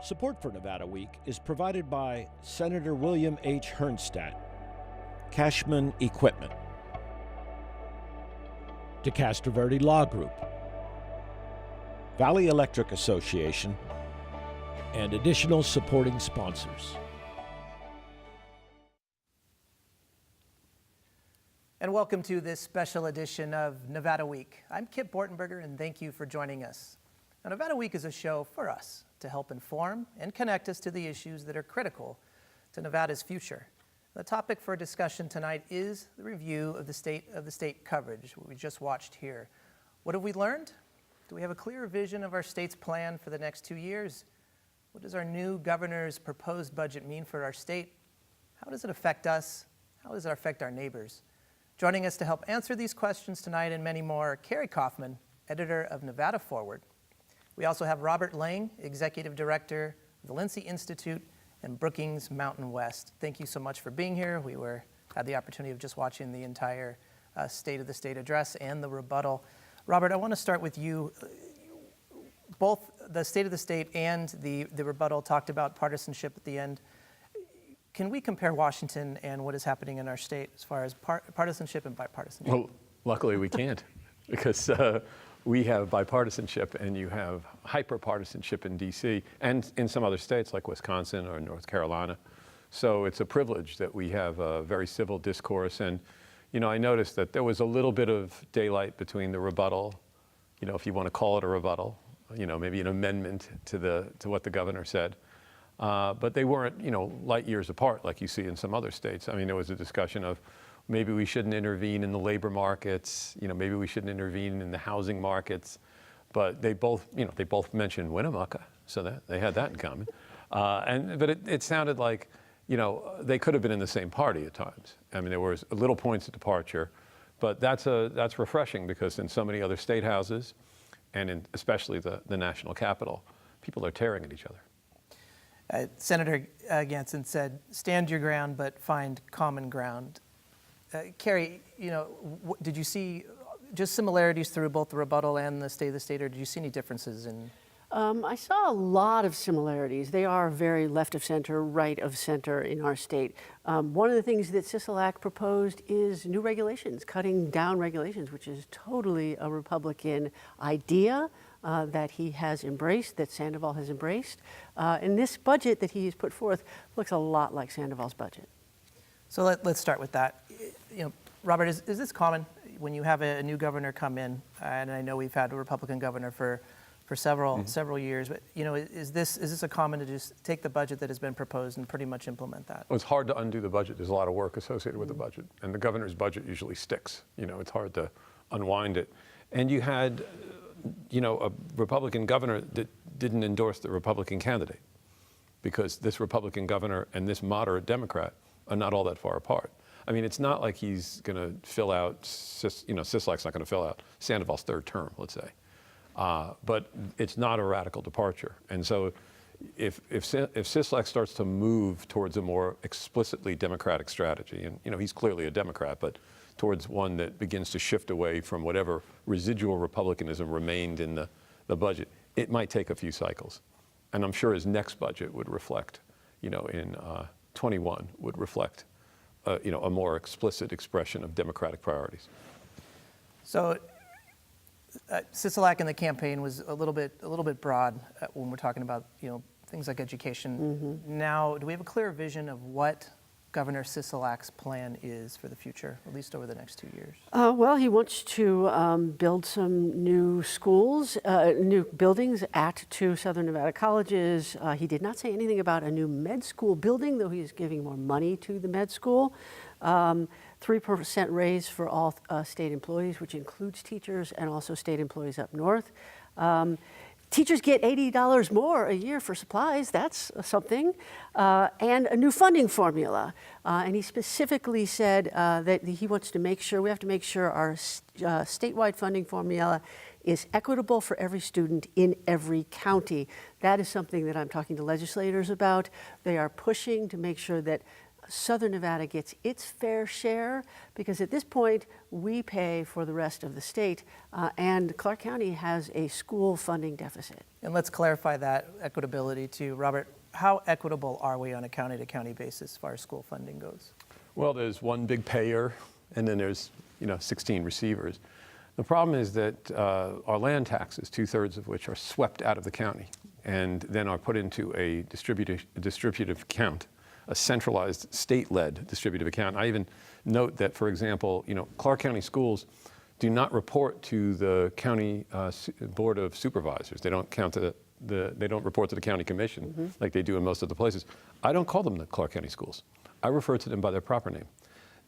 Support for Nevada Week is provided by Senator William H. Hernstat, Cashman Equipment, De Castroverde Law Group, Valley Electric Association, and additional supporting sponsors. And welcome to this special edition of Nevada Week. I'm Kip Bortenberger, and thank you for joining us. Now, Nevada Week is a show for us to help inform and connect us to the issues that are critical to Nevada's future. The topic for discussion tonight is the review of the state coverage, what we just watched here. What have we learned? Do we have a clear vision of our state's plan for the next 2 years? What does our new governor's proposed budget mean for our state? How does it affect us? How does it affect our neighbors? Joining us to help answer these questions tonight and many more, Carrie Kaufman, editor of Nevada Forward. We also have Robert Lang, executive director of the Lindsay Institute and Brookings Mountain West. Thank you so much for being here. We had the opportunity of just watching the entire State of the State address and the rebuttal. Robert, I want to start with you. Both the State of the State and the rebuttal talked about partisanship at the end. Can we compare Washington and what is happening in our state as far as partisanship and bipartisanship? Well, luckily we can't, because we have bipartisanship and you have hyper-partisanship in D.C. and in some other states like Wisconsin or North Carolina. So it's a privilege that we have a very civil discourse. And, you know, I noticed that there was a little bit of daylight between the rebuttal, you know, if you want to call it a rebuttal, you know, maybe an amendment to what the governor said. But they weren't, you know, light years apart like you see in some other states. I mean, there was a discussion of maybe we shouldn't intervene in the labor markets, you know, maybe we shouldn't intervene in the housing markets. But they both, you know, they both mentioned Winnemucca, so that they had that in common. But it sounded like, you know, they could have been in the same party at times. I mean, there was little points of departure, but that's refreshing, because in so many other state houses, and especially the national capital, people are tearing at each other. Senator Ganson said, stand your ground, but find common ground. Carrie, you know, did you see just similarities through both the rebuttal and the State of the State, or did you see any differences in? I saw a lot of similarities. They are very left of center, right of center in our state. One of the things that Sisolak proposed is new regulations, cutting down regulations, which is totally a Republican idea that he has embraced, that Sandoval has embraced. And this budget that he has put forth looks a lot like Sandoval's budget. So let's start with that. You know, Robert, is this common when you have a new governor come in? And I know we've had a Republican governor for several years, but you know, is this a common to just take the budget that has been proposed and pretty much implement that? Well, it's hard to undo the budget. There's a lot of work associated with the budget, and the governor's budget usually sticks. You know, it's hard to unwind it. And you had, you know, a Republican governor that didn't endorse the Republican candidate, because this Republican governor and this moderate Democrat are not all that far apart. I mean, it's not like he's going to fill out, Sisolak's not going to fill out Sandoval's third term, let's say. But it's not a radical departure. And so if Sisolak starts to move towards a more explicitly Democratic strategy, and, you know, he's clearly a Democrat, but towards one that begins to shift away from whatever residual Republicanism remained in the budget, it might take a few cycles. And I'm sure his next budget would reflect, you know, in 21 would reflect, you know, a more explicit expression of Democratic priorities. So Sisolak in the campaign was a little bit broad when we're talking about, you know, things like education. Mm-hmm. Now, do we have a clear vision of what Governor Sisolak's plan is for the future, at least over the next 2 years? Well, he wants to build some new schools, new buildings at 2 Southern Nevada colleges. He did not say anything about a new med school building, though he is giving more money to the med school. 3% raise for all state employees, which includes teachers and also state employees up north. Teachers get $80 more a year for supplies. That's something. And a new funding formula. And he specifically said that he wants to make sure, we have to make sure our statewide funding formula is equitable for every student in every county. That is something that I'm talking to legislators about. They are pushing to make sure that Southern Nevada gets its fair share? Because at this point, we pay for the rest of the state, and Clark County has a school funding deficit. And let's clarify that equitability too. Robert, how equitable are we on a county-to-county basis as far as school funding goes? Well, there's one big payer, and then there's 16 receivers. The problem is that our land taxes, 2/3 of which are swept out of the county and then are put into a distributive account, a centralized state-led distributive account. I even note that, for example, Clark County schools do not report to the county board of supervisors. They don't they don't report to the county commission like they do in most other places. I don't call them the Clark County schools. I refer to them by their proper name.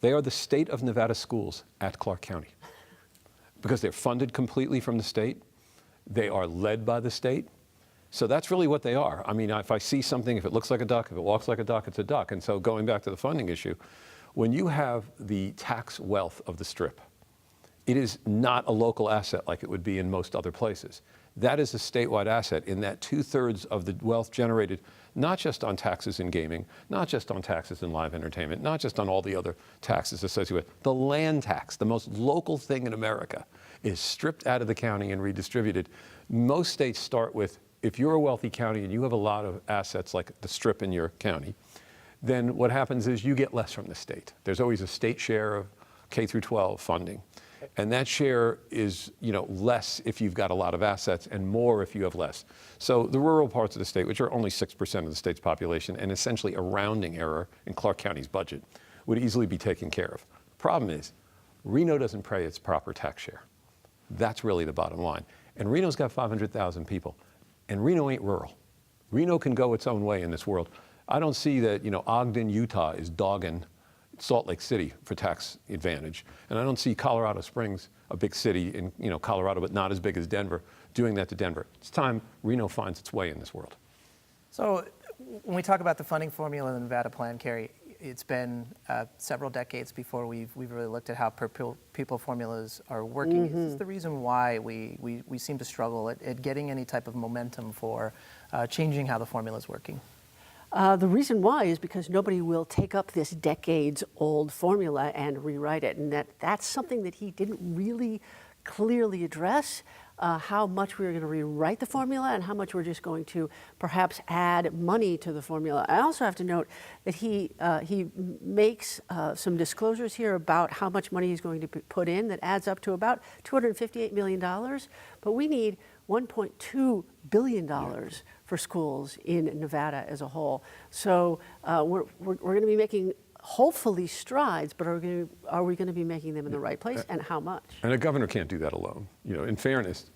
They are the state of Nevada schools at Clark County because they're funded completely from the state. They are led by the state. So that's really what they are. I mean, if I see something, if it looks like a duck, if it walks like a duck, it's a duck. And so going back to the funding issue, when you have the tax wealth of the Strip, it is not a local asset like it would be in most other places. That is a statewide asset in that 2/3 of the wealth generated, not just on taxes in gaming, not just on taxes in live entertainment, not just on all the other taxes associated with the land tax, the most local thing in America, is stripped out of the county and redistributed. Most states start with, if you're a wealthy county and you have a lot of assets like the Strip in your county, then what happens is you get less from the state. There's always a state share of K through 12 funding. And that share is, less if you've got a lot of assets and more if you have less. So the rural parts of the state, which are only 6% of the state's population and essentially a rounding error in Clark County's budget, would easily be taken care of. Problem is, Reno doesn't pay its proper tax share. That's really the bottom line. And Reno's got 500,000 people. And Reno ain't rural. Reno can go its own way in this world. I don't see that, Ogden, Utah is dogging Salt Lake City for tax advantage. And I don't see Colorado Springs, a big city in Colorado, but not as big as Denver, doing that to Denver. It's time Reno finds its way in this world. So when we talk about the funding formula in the Nevada Plan, Carrie, it's been several decades before we've really looked at how per pupil formulas are working. Is this the reason why we seem to struggle at getting any type of momentum for changing how the formula is working? The reason why is because nobody will take up this decades-old formula and rewrite it, and that's something that he didn't really clearly address, how much we were going to rewrite the formula and how much we're just going to perhaps add money to the formula. I also have to note that he makes some disclosures here about how much money he's going to put in that adds up to about $258 million, but we need $1.2 billion for schools in Nevada as a whole. So we're going to be making hopefully strides, but are we going to be making them in the right place, and how much? And a governor can't do that alone. In fairness,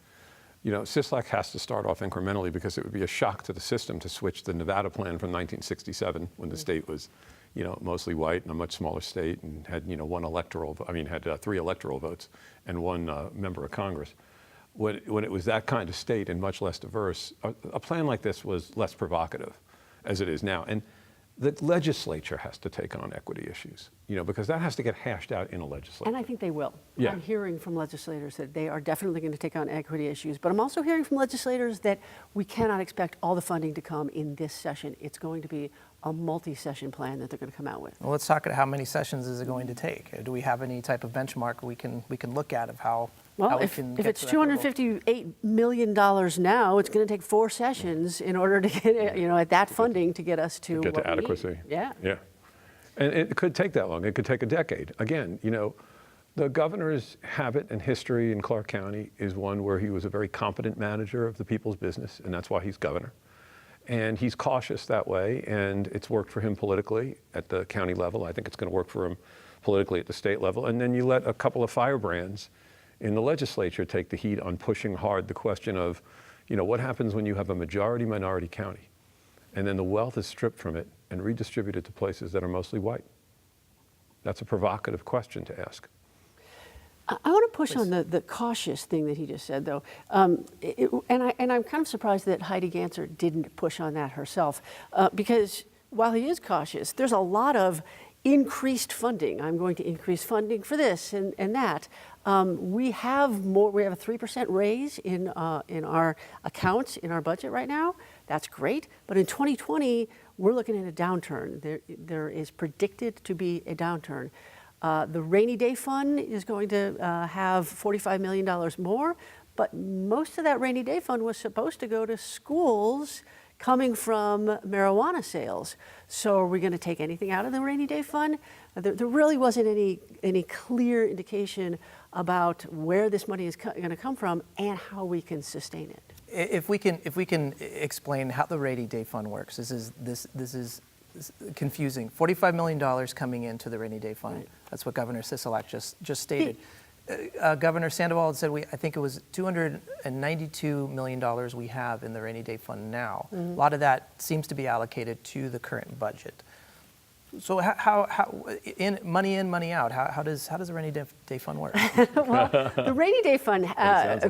CISLAC has to start off incrementally because it would be a shock to the system to switch the Nevada plan from 1967 when the state was, mostly white and a much smaller state and had, had 3 electoral votes and 1 member of Congress. When it was that kind of state and much less diverse, a plan like this was less provocative as it is now. And the legislature has to take on equity issues, because that has to get hashed out in a legislature. And I think they will. Yeah. I'm hearing from legislators that they are definitely going to take on equity issues, but I'm also hearing from legislators that we cannot expect all the funding to come in this session. It's going to be a multi-session plan that they're going to come out with. Well, let's talk about how many sessions is it going to take? Do we have any type of benchmark we can look at of how? Well, we if can get it's to that level? $258 million now, it's going to take 4 sessions in order to get at that funding to get us to Get what to we adequacy. need. Yeah. Yeah. And it could take that long. It could take a decade. Again, the governor's habit and history in Clark County is one where he was a very competent manager of the people's business, and that's why he's governor. And he's cautious that way, and it's worked for him politically at the county level. I think it's going to work for him politically at the state level. And then you let a couple of firebrands in the legislature take the heat on pushing hard the question of, what happens when you have a majority-minority county, and then the wealth is stripped from it and redistributed to places that are mostly white? That's a provocative question to ask. I want to push on the cautious thing that he just said, though. And I'm kind of surprised that Heidi Ganser didn't push on that herself, because while he is cautious, there's a lot of increased funding. I'm going to increase funding for this and that. We have a 3% raise in our accounts in our budget right now. That's great, but in 2020, we're looking at a downturn. There is predicted to be a downturn. The rainy day fund is going to have $45 million more, but most of that rainy day fund was supposed to go to schools coming from marijuana sales. So are we going to take anything out of the rainy day fund? There really wasn't any clear indication about where this money is going to come from and how we can sustain it. If we can explain how the rainy day fund works, this is confusing. $45 million coming into the rainy day fund. Right. That's what Governor Sisolak just stated. Governor Sandoval had said I think it was $292 million we have in the rainy day fund now. Mm-hmm. A lot of that seems to be allocated to the current budget. So how money in, money out, how does the rainy day fund work? Well, the rainy day fund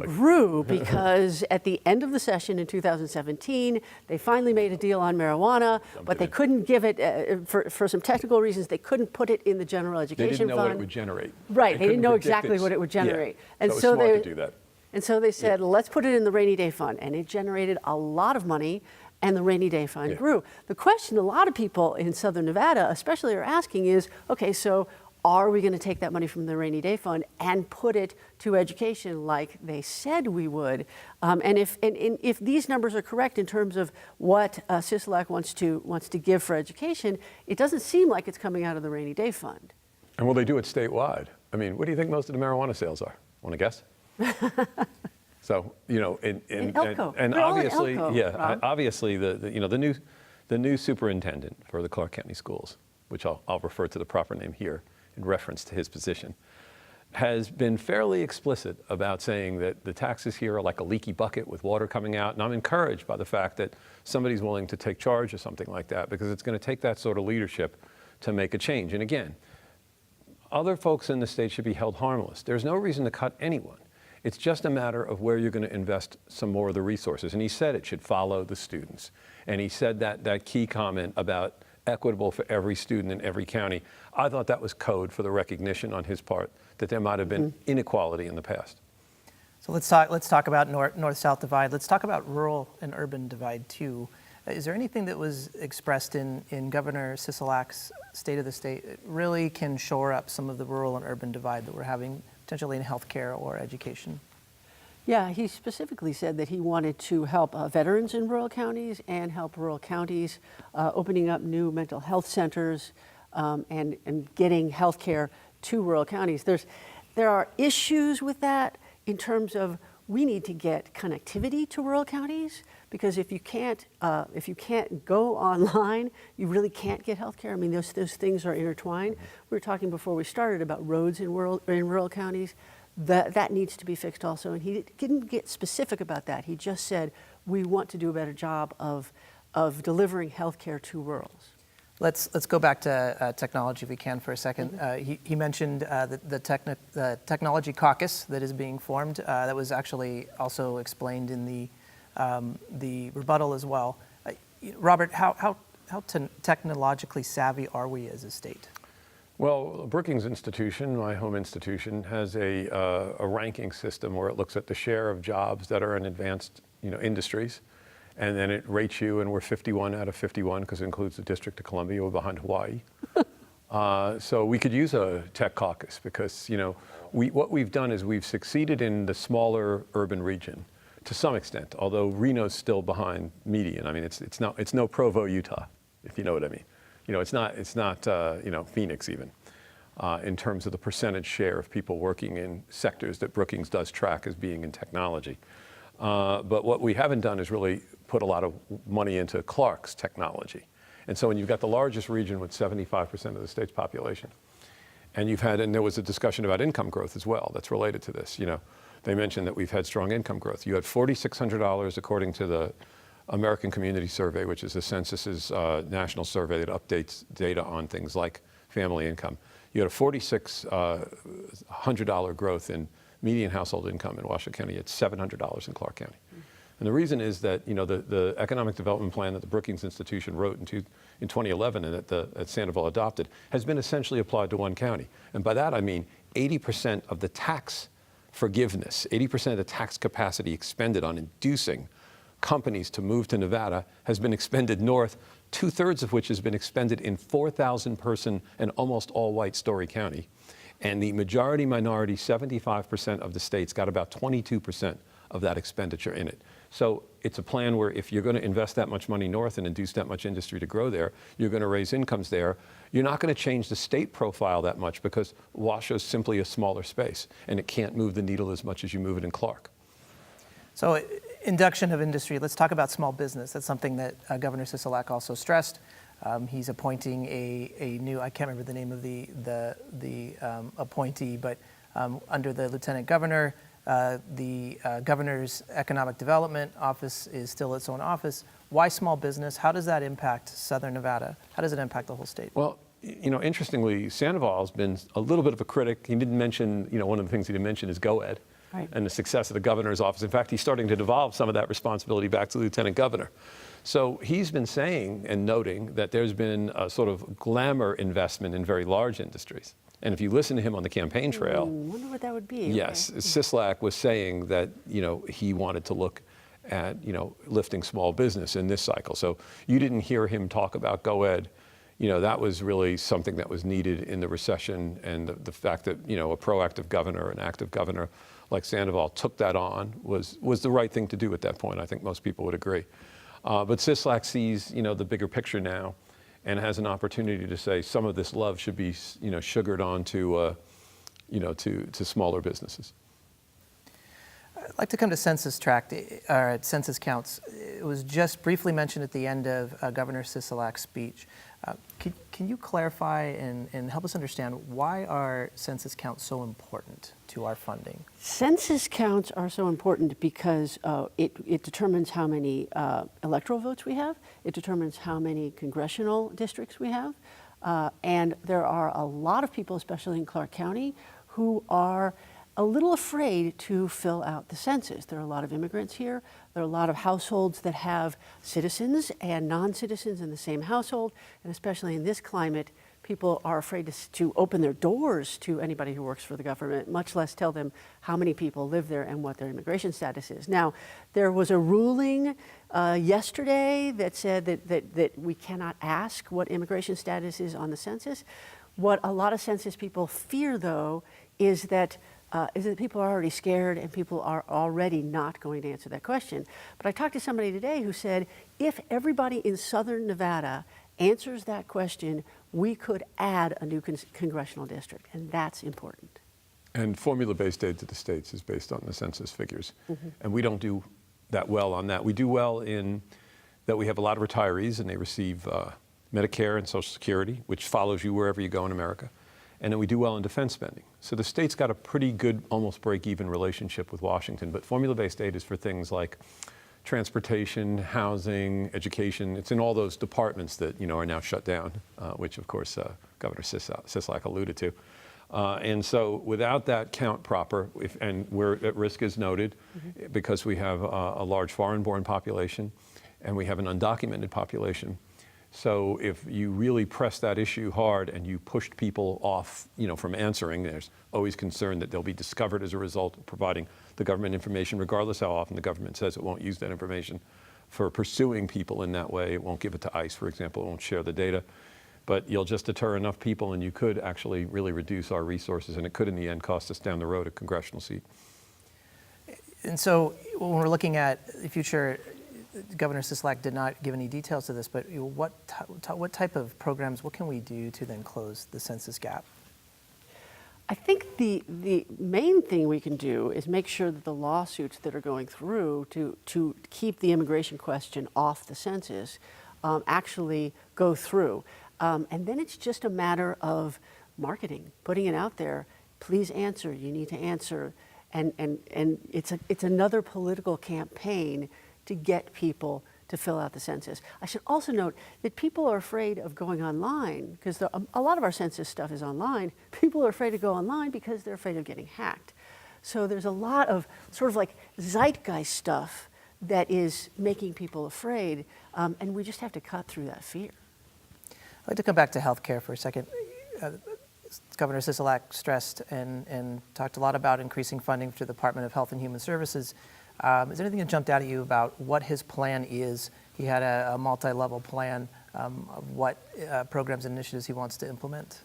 grew because at the end of the session in 2017, they finally made a deal on marijuana, but they couldn't give it, for some technical reasons, they couldn't put it in the general education fund. They didn't know what it would generate. Right, they didn't know exactly what it would generate. Yeah. And so they, to do that. And so they said, let's put it in the rainy day fund, and it generated a lot of money. And the rainy day fund grew. The question a lot of people in Southern Nevada especially are asking is, okay, so are we going to take that money from the rainy day fund and put it to education like they said we would? And if these numbers are correct in terms of what Sisolak wants to give for education, it doesn't seem like it's coming out of the rainy day fund. And will they do it statewide? I mean, what do you think most of the marijuana sales are? Want to guess? So, you know, and obviously, Rob. Obviously, the new superintendent for the Clark County Schools, which I'll refer to the proper name here in reference to his position, has been fairly explicit about saying that the taxes here are like a leaky bucket with water coming out. And I'm encouraged by the fact that somebody's willing to take charge of something like that, because it's going to take that sort of leadership to make a change. And again, other folks in the state should be held harmless. There's no reason to cut anyone. It's just a matter of where you're going to invest some more of the resources. And he said it should follow the students. And he said that key comment about equitable for every student in every county. I thought that was code for the recognition on his part that there might have been inequality in the past. So let's talk about north-south divide. Let's talk about rural and urban divide too. Is there anything that was expressed in Governor Sisolak's State of the State that really can shore up some of the rural and urban divide that we're having potentially in healthcare or education? Yeah, he specifically said that he wanted to help veterans in rural counties and help rural counties, opening up new mental health centers and getting healthcare to rural counties. There are issues with that in terms of we need to get connectivity to rural counties, because if you can't go online, you really can't get healthcare. I mean, those things are intertwined. We were talking before we started about roads in rural counties. That needs to be fixed also. And he didn't get specific about that. He just said we want to do a better job of delivering healthcare to rurals. Let's go back to technology if we can for a second. He mentioned the technology caucus that is being formed. That was actually also explained in the rebuttal as well. Robert, how technologically savvy are we as a state? Well, Brookings Institution, my home institution, has a ranking system where it looks at the share of jobs that are in advanced industries. And then it rates you, and we're 51 out of 51 because it includes the District of Columbia. We're behind Hawaii. So we could use a tech caucus because, what we've done is we've succeeded in the smaller urban region to some extent, although Reno's still behind median. I mean, it's no Provo, Utah, if you know what I mean. It's not Phoenix even, in terms of the percentage share of people working in sectors that Brookings does track as being in technology. But what we haven't done is really put a lot of money into Clark's technology. And so when you've got the largest region with 75% of the state's population, and there was a discussion about income growth as well that's related to this. They mentioned that we've had strong income growth. You had $4,600 according to the American Community Survey, which is the census's national survey that updates data on things like family income. You had a $4,600 growth in median household income in Washington County. It's $700 in Clark County. And the reason is that the economic development plan that the Brookings Institution wrote in 2011 and that Sandoval adopted has been essentially applied to one county. And by that I mean 80% of the tax forgiveness, 80% of the tax capacity expended on inducing companies to move to Nevada has been expended north, 2/3 of which has been expended in 4,000 person and almost all white Story County. And the majority minority, 75% of the states, got about 22% of that expenditure in it. So it's a plan where if you're going to invest that much money north and induce that much industry to grow there, you're going to raise incomes there. You're not going to change the state profile that much because Washoe's simply a smaller space and it can't move the needle as much as you move it in Clark. So induction of industry, let's talk about small business. That's something that Governor Sisolak also stressed. He's appointing a new, I can't remember the name of the appointee, but under the lieutenant governor, the governor's economic development office is still its own office. Why small business? How does that impact Southern Nevada? How does it impact the whole state? Well, interestingly, Sandoval's been a little bit of a critic. He didn't mention, one of the things he didn't mention is GoEd. Right. And the success of the governor's office. In fact, he's starting to devolve some of that responsibility back to the lieutenant governor. So he's been saying and noting that there's been a sort of glamour investment in very large industries. And if you listen to him on the campaign trail, I wonder what that would be. Yes, okay. Sisolak was saying that he wanted to look at lifting small business in this cycle. So you didn't hear him talk about GoEd. That was really something that was needed in the recession, and the fact that a proactive governor, an active governor like Sandoval took that on was the right thing to do at that point. I think most people would agree. But Sisolak sees the bigger picture now, and has an opportunity to say some of this love should be sugared on to smaller businesses. I'd like to come to census tract or census counts. It was just briefly mentioned at the end of Governor Sisolak's speech. Can you clarify and help us understand why are census counts so important to our funding? Census counts are so important because it determines how many electoral votes we have. It determines how many congressional districts we have. And there are a lot of people, especially in Clark County, who are a little afraid to fill out the census. There are a lot of immigrants here. There are a lot of households that have citizens and non-citizens in the same household. And especially in this climate, people are afraid to open their doors to anybody who works for the government, much less tell them how many people live there and what their immigration status is. Now, there was a ruling yesterday that said that we cannot ask what immigration status is on the census. What a lot of census people fear, though, is that people are already scared and people are already not going to answer that question. But I talked to somebody today who said, if everybody in Southern Nevada answers that question, we could add a new congressional district, and that's important. And formula-based aid to the states is based on the census figures. Mm-hmm. And we don't do that well on that. We do well in that we have a lot of retirees and they receive Medicare and Social Security, which follows you wherever you go in America. And then we do well in defense spending. So the state's got a pretty good, almost break-even relationship with Washington, but formula-based aid is for things like transportation, housing, education. It's in all those departments that are now shut down, which of course Governor Sisolak alluded to. And so without that count proper, and we're at risk as noted, mm-hmm. because we have a large foreign-born population and we have an undocumented population. So if you really press that issue hard and you pushed people off, from answering, there's always concern that they'll be discovered as a result of providing the government information, regardless how often the government says it won't use that information for pursuing people in that way. It won't give it to ICE, for example. It won't share the data. But you'll just deter enough people and you could actually really reduce our resources, and it could in the end cost us down the road a congressional seat. And so when we're looking at the future, Governor Sisolak did not give any details to this, but what type of programs, what can we do to then close the census gap? I think the main thing we can do is make sure that the lawsuits that are going through to keep the immigration question off the census actually go through. And then it's just a matter of marketing, putting it out there. Please answer, you need to answer. And it's another political campaign to get people to fill out the census. I should also note that people are afraid of going online because a lot of our census stuff is online. People are afraid to go online because they're afraid of getting hacked. So there's a lot of sort of like zeitgeist stuff that is making people afraid, and we just have to cut through that fear. I'd like to come back to healthcare for a second. Governor Sisolak stressed and talked a lot about increasing funding to the Department of Health and Human Services. Is there anything that jumped out at you about what his plan is? He had a multi-level plan of what programs and initiatives he wants to implement.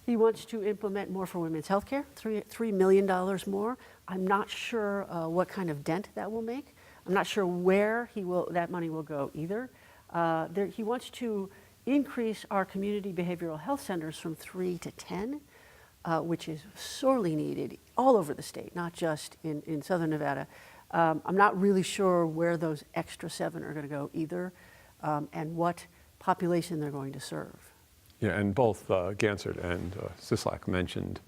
He wants to implement more for women's health care, $3 million more. I'm not sure what kind of dent that will make. I'm not sure where that money will go either. He wants to increase our community behavioral health centers from 3 to 10, which is sorely needed all over the state, not just in Southern Nevada. I'm not really sure where those extra 7 are going to go either, and what population they're going to serve. Yeah, and both Gansert and Sislak mentioned,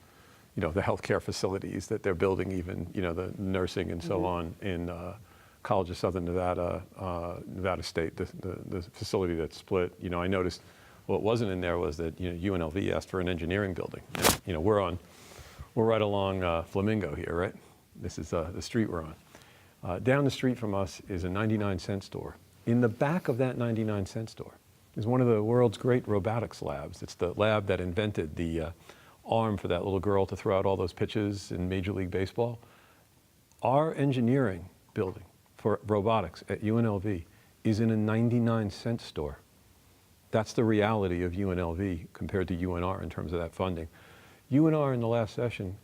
the healthcare facilities that they're building, even, the nursing and so on in College of Southern Nevada, Nevada State, the facility that's split. I noticed what wasn't in there was that, UNLV asked for an engineering building. And, we're right along Flamingo here, right? This is the street we're on. Down the street from us is a 99-cent store. In the back of that 99-cent store is one of the world's great robotics labs. It's the lab that invented the arm for that little girl to throw out all those pitches in Major League Baseball. Our engineering building for robotics at UNLV is in a 99-cent store. That's the reality of UNLV compared to UNR in terms of that funding. UNR in the last session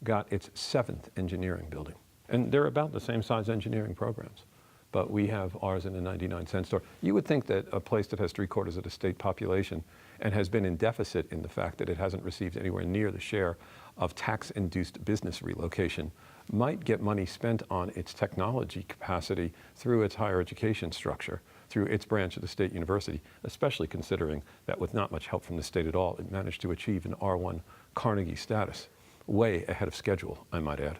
got its 7th engineering building. And they're about the same size engineering programs. But we have ours in a 99-cent store. You would think that a place that has 3/4 of the state population and has been in deficit in the fact that it hasn't received anywhere near the share of tax-induced business relocation might get money spent on its technology capacity through its higher education structure, through its branch of the state university, especially considering that with not much help from the state at all, it managed to achieve an R1 Carnegie status, way ahead of schedule, I might add.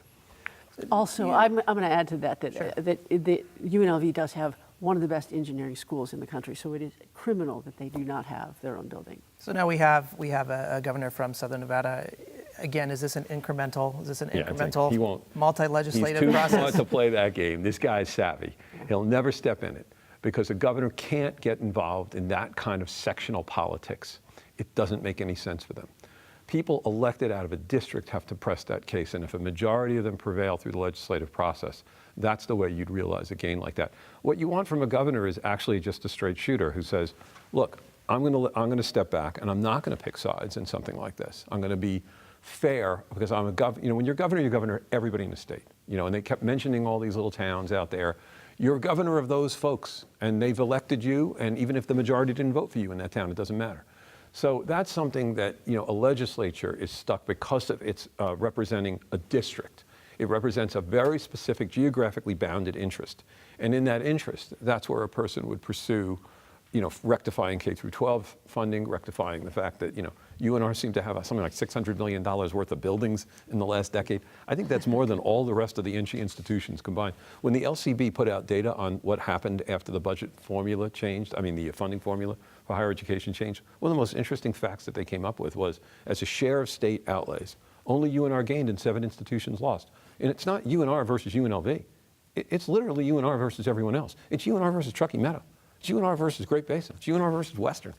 Also, I'm going to add to that Sure. that the UNLV does have one of the best engineering schools in the country, so it is criminal that they do not have their own building. So now we have a governor from Southern Nevada. Again, is this an incremental He won't. multi-legislative He's too process? smart to play that game. This guy's savvy. He'll never step in it because a governor can't get involved in that kind of sectional politics. It doesn't make any sense for them. People elected out of a district have to press that case, and if a majority of them prevail through the legislative process, that's the way you'd realize a gain like that. What you want from a governor is actually just a straight shooter who says, look, I'm going to step back, and I'm not going to pick sides in something like this. I'm going to be fair because I'm a governor. When you're governor everybody in the state. And they kept mentioning all these little towns out there. You're governor of those folks, and they've elected you, and even if the majority didn't vote for you in that town, it doesn't matter. So that's something that a legislature is stuck because of its representing a district. It represents a very specific geographically bounded interest. And in that interest, that's where a person would pursue rectifying K-12 funding, rectifying the fact that UNR seemed to have something like $600 million worth of buildings in the last decade. I think that's more than all the rest of the NC institutions combined. When the LCB put out data on what happened after the budget formula changed, the funding formula for higher education changed, one of the most interesting facts that they came up with was, as a share of state outlays, only UNR gained and 7 institutions lost. And it's not UNR versus UNLV. It's literally UNR versus everyone else. It's UNR versus Truckee Meadow. It's UNR versus Great Basin. It's UNR versus Western.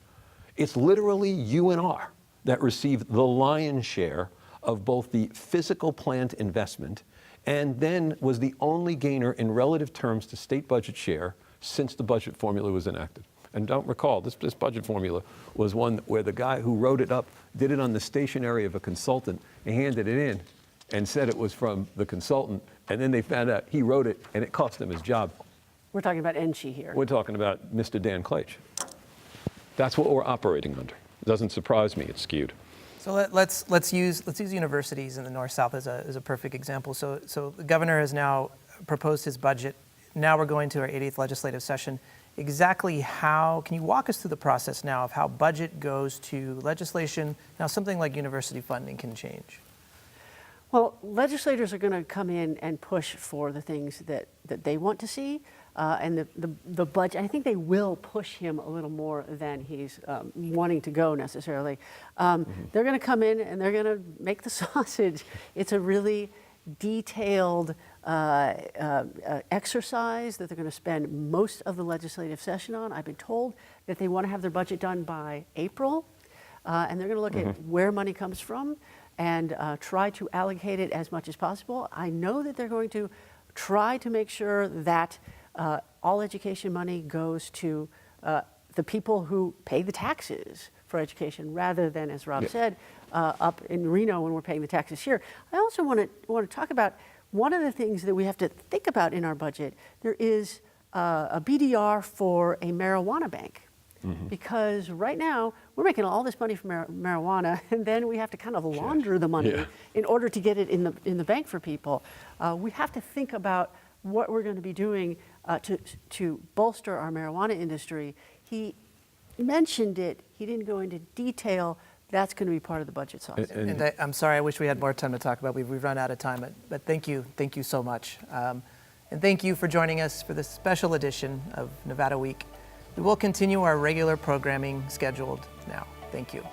It's literally UNR that received the lion's share of both the physical plant investment and then was the only gainer in relative terms to state budget share since the budget formula was enacted. And don't recall, this budget formula was one where the guy who wrote it up did it on the stationery of a consultant and handed it in and said it was from the consultant, and then they found out he wrote it and it cost him his job. We're talking about NC here. We're talking about Mr. Dan Klage. That's what we're operating under. It doesn't surprise me it's skewed. So let's use universities in the North-South as a perfect example. So the governor has now proposed his budget. Now we're going to our 80th legislative session. Exactly how, can you walk us through the process now of how budget goes to legislation? Now something like university funding can change. Well, legislators are going to come in and push for the things that they want to see. And the budget, I think they will push him a little more than he's wanting to go necessarily. They're going to come in and they're going to make the sausage. It's a really detailed exercise that they're going to spend most of the legislative session on. I've been told that they want to have their budget done by April, and they're going to look at where money comes from and try to allocate it as much as possible. I know that they're going to try to make sure that all education money goes to the people who pay the taxes for education, rather than, as Rob said, up in Reno when we're paying the taxes here. I also want to talk about one of the things that we have to think about in our budget. There is a BDR for a marijuana bank. Because right now, we're making all this money from marijuana, and then we have to kind of launder the money in order to get it in the bank for people. We have to think about what we're going to be doing to bolster our marijuana industry. He mentioned it. He didn't go into detail. That's going to be part of the budget sauce. And I'm sorry, I wish we had more time to talk about. We've run out of time, but thank you so much. And thank you for joining us for this special edition of Nevada Week. We will continue our regular programming scheduled now. Thank you.